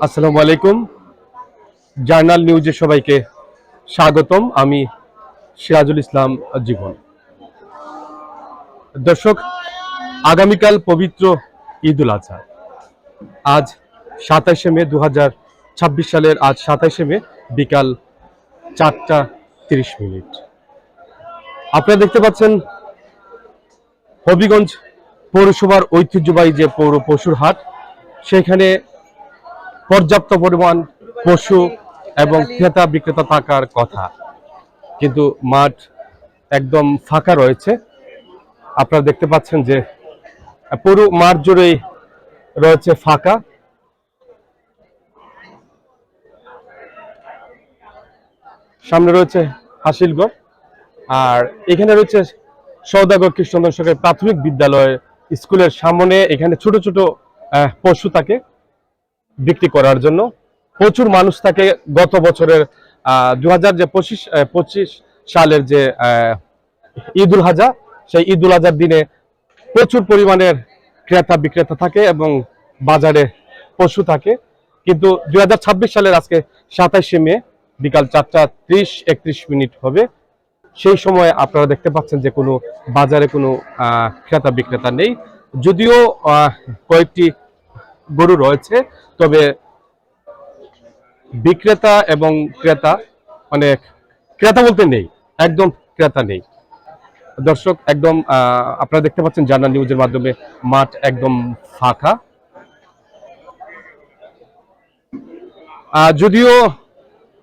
আসসালামু আলাইকুম। জার্নাল নিউজে সবাইকে স্বাগতম। আমি সিরাজুল ইসলাম জীবন। দর্শক, আগামীকাল পবিত্র ঈদুল আজহা। আজ ২৭শে মে ২০২৬ সালের আজ ২৭শে মে বিকাল ৪টা ৩০। আপনারা দেখতে পাচ্ছেন হবিগঞ্জ পৌরসভার ঐতিহ্যবাহী যে পৌর পশুর হাট, সেখানে পর্যাপ্ত পরিমাণ পশু এবং ক্রেতা বিক্রেতা থাকার কথা, কিন্তু মাঠ একদম ফাঁকা রয়েছে। আপনারা দেখতে পাচ্ছেন যে পুরো মাঠ জুড়েই রয়েছে ফাঁকা। সামনে রয়েছে হাসিলগড়, আর এখানে রয়েছে সওদাগর কৃষ্ণনগর সরকারি প্রাথমিক বিদ্যালয় স্কুলের সামনে। এখানে ছোট ছোট পশু থাকে বিক্রি করার জন্য। প্রচুর মানুষ থাকে। গত বছরের ২০২৫ সালের যে ঈদুল আজহা, সেই ঈদুল আজহার দিনে প্রচুর পরিমাণের ক্রেতা বিক্রেতা থাকে এবং বাজারে পশু থাকে। কিন্তু ২০২৬ সালের আজকে ২৭শে মে বিকাল ৪টা ৩০-৩১ হবে। সেই সময় আপনারা দেখতে পাচ্ছেন যে কোনো বাজারে কোনো ক্রেতা বিক্রেতা নেই। যদিও কয়েকটি গরু রয়েছে, তবে বিক্রেতা এবং ক্রেতা অনেক, ক্রেতা বলতে নেই, একদম ক্রেতা নেই। দর্শক, একদম আপনারা দেখতে পাচ্ছেন জার্নাল নিউজের মাধ্যমে মাঠ একদম ফাঁকা। যদিও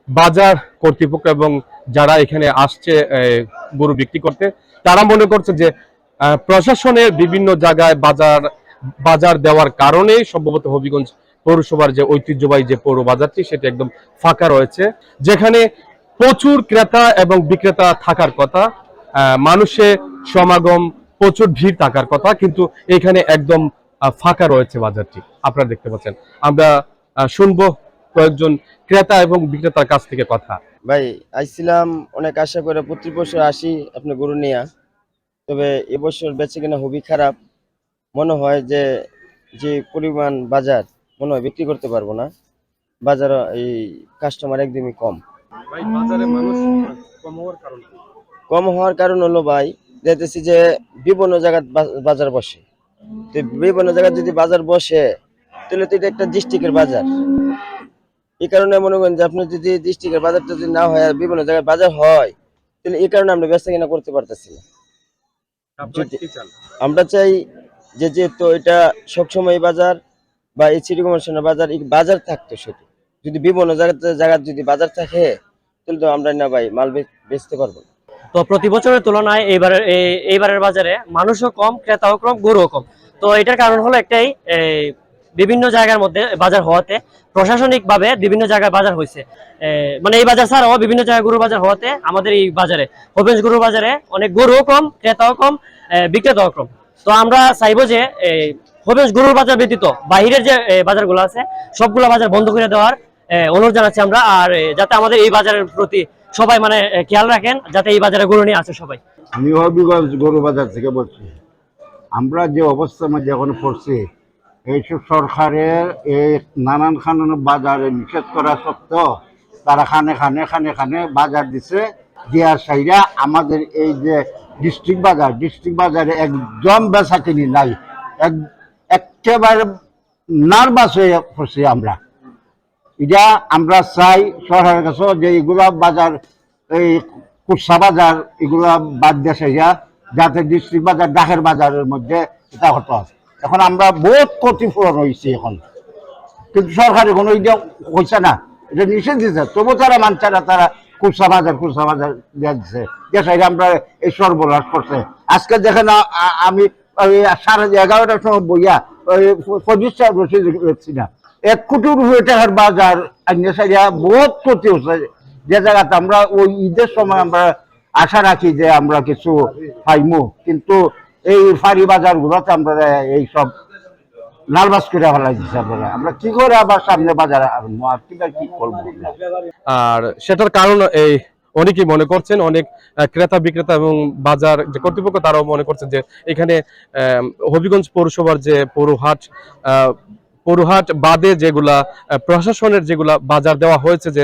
বাজার কর্তৃপক্ষ এবং যারা এখানে আসছে গরু বিক্রি করতে, তারা মনে করছে যে প্রশাসনের বিভিন্ন জায়গায় বাজার দেওয়ার কারণে সম্ভবত হবিগঞ্জ পৌরসভার যে ঐতিহ্যবাহী যে পৌর বাজারটি, সেটি একদম ফাঁকা রয়েছে, যেখানে প্রচুর ক্রেতা এবং বিক্রেতা থাকার কথা, মানুষের সমাগম, প্রচুর ভিড় থাকার কথা, কিন্তু এখানে একদম ফাঁকা রয়েছে বাজারটি। আপনারা দেখতে পাচ্ছেন। আমরা শুনবো কয়েকজন ক্রেতা এবং বিক্রেতার কাছ থেকে কথা। ভাই, আইছিলাম অনেক আশা করে, প্রতি বছর আসি আপনি গরু নিয়ে, তবে এবছর বেচে কিনা খুবই খারাপ। মনে হয় যে যে পরিমাণ বাজার, মনে হয় বিক্রি করতে পারবো না। বাজার এই কাস্টমার একদমই কম। ভাই, বাজারে মানুষ কম হওয়ার কারণ হলো ভাই, দেখতেছি যে বিভিন্ন জায়গায় বাজার বসে। তো বিভিন্ন জায়গায় যদি বাজার বসে, তাহলে তো এটা একটা ডিস্ট্রিক্টের বাজার। এই কারণে মনে করেন যে আপনি যদি ডিস্ট্রিক্টের বাজারটা যদি না হয়, বিভিন্ন জায়গায় বাজার হয়, তাহলে এই কারণে আমরা বেচা কিনা করতে পারতেছি না। আমরা চাই যে যেহেতু এটা সবসময় বাজার বা এই সিটি কর্পোরেশনের বাজার, এই বাজার থাকতো শুধু, যদি বিভিন্ন জায়গায় যদি বাজার থাকে, তাহলে তো আমরা না ভাই মাল বেচতে পারবো না। তো প্রতি বছরের তুলনায় এইবারের বাজারে মানুষও কম, ক্রেতাও কম, গরুও কম। তো এটার কারণ হলো একটাই, বিভিন্ন জায়গার মধ্যে বাজার হওয়াতে, প্রশাসনিকভাবে বিভিন্ন জায়গায় বাজার হয়েছে। মানে এই বাজার ছাড়াও বিভিন্ন জায়গায় গরুর বাজার হওয়াতে আমাদের এই বাজারে, হবিগঞ্জ গরুর বাজারে অনেক গরুও কম, ক্রেতাও কম, বিক্রেতাও কম। তো আমরা চাইবো যে হবিগঞ্জ গরুর বাজার ব্যতীত বাহিরের যে বাজারগুলো আছে, সবগুলো বাজার বন্ধ করে দেওয়ার অনুরোধ জানাচ্ছি আমরা। আর যাতে আমাদের এই বাজারের প্রতি সবাই মানে খেয়াল রাখেন, যাতে এই বাজারে গরু নিয়ে আসে সবাই। আমি হবিগঞ্জ গরু বাজার থেকে বলছি। আমরা যে অবস্থার মধ্যে এখন পড়ছি, এইসব সরকারের এই নানান খান বাজারে নিষেধ করা সত্ত্বেও তারা খানে খানে খানে খানে বাজার দিছে। দেওয়ার সাইরা আমাদের এই যে ডিস্ট্রিক্ট বাজারে একদম বেচা কিনি নাই। একেবারে নার্ভাস হয়ে পড়ছি আমরা। এটা আমরা চাই সরকারের কাছে যে এগুলা বাজার, এই কুৎসা বাজার, এগুলা বাদ দেশে যাতে ডিস্ট্রিক্ট বাজার ডাকের বাজারের মধ্যে এটা হতো। এখন আমরা বহুত ক্ষতিপূরণ হয়েছি এখন, কিন্তু সরকারি কোনো এটা হয়েছে না, এটা নিষেধ দিচ্ছে, তবু তারা মানছে না। তারা কুৎসা বাজার দিয়ে দিচ্ছে, দেশে আমরা এই সর্বনাশ করছে। আজকে দেখেন আমি 11:30টার সময় বইয়া ওই 25টা রসিদ দেখছি না, 1 কোটির উপরে টাকার বাজার আইনে সাইয়া বহুত ক্ষতি হচ্ছে। যে জায়গাতে আমরা ওই ঈদের সময় আমরা আশা রাখি যে আমরা কিছু পাইমু, কিন্তু এই ফাঁড়ি বাজার গুলোতে আমরা এই সব নার্ভাস করে ফেলা দিচ্ছে। আমরা কি করে আবার সামনে বাজার আনবো, আর কি করবো। আর সেটার কারণ এই অনেকেই মনে করছেন, অনেক ক্রেতা বিক্রেতা এবং বাজার যে কর্তৃপক্ষ, তারাও মনে করছেন যে এখানে হবিগঞ্জ পৌরসভার যে পৌর হাট পৌরহাট বাদে যেগুলা প্রশাসনের যেগুলা বাজার দেওয়া হয়েছে, যে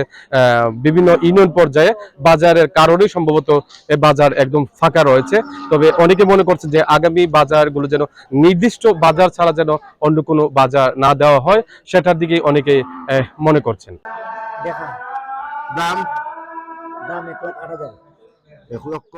বিভিন্ন ইউনিয়ন পর্যায়ে বাজারের কারণেই সম্ভবত এই বাজার একদম ফাঁকা রয়েছে। তবে অনেকে মনে করছে যে আগামী বাজারগুলো যেন নির্দিষ্ট বাজার ছাড়া যেন অন্য কোনো বাজার না দেওয়া হয়, সেটার দিকে অনেকে মনে করছেন। দেখা দাম দাম 1,08,000 1 লক্ষ